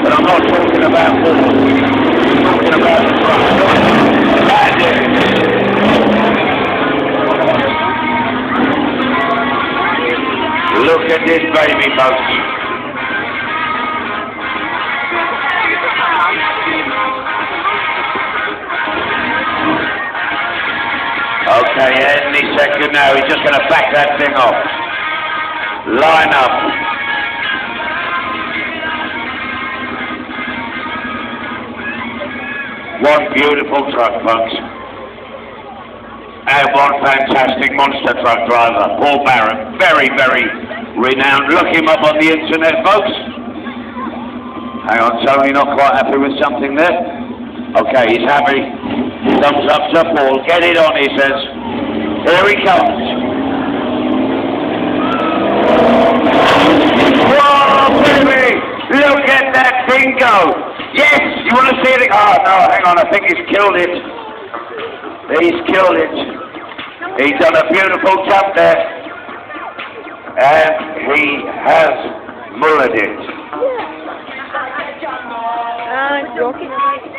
But I'm not talking about more. I'm talking about the truck. That's it. Look at this baby, folks. Okay, any second now. He's just going to back that thing off. Line up. What beautiful truck, folks. And what fantastic monster truck driver. Paul Barrett. Very, very renowned. Look him up on the internet, folks. Hang on, Tony, not quite happy with something there? Okay, he's happy. Thumbs up to Paul. Get it on, he says. Here he comes. Whoa, baby! Look at that thing go! Yes! You want to see it? Oh, no, hang on. I think he's killed it. He's killed it. He's done a beautiful jump there. And he has mullered it. Joking.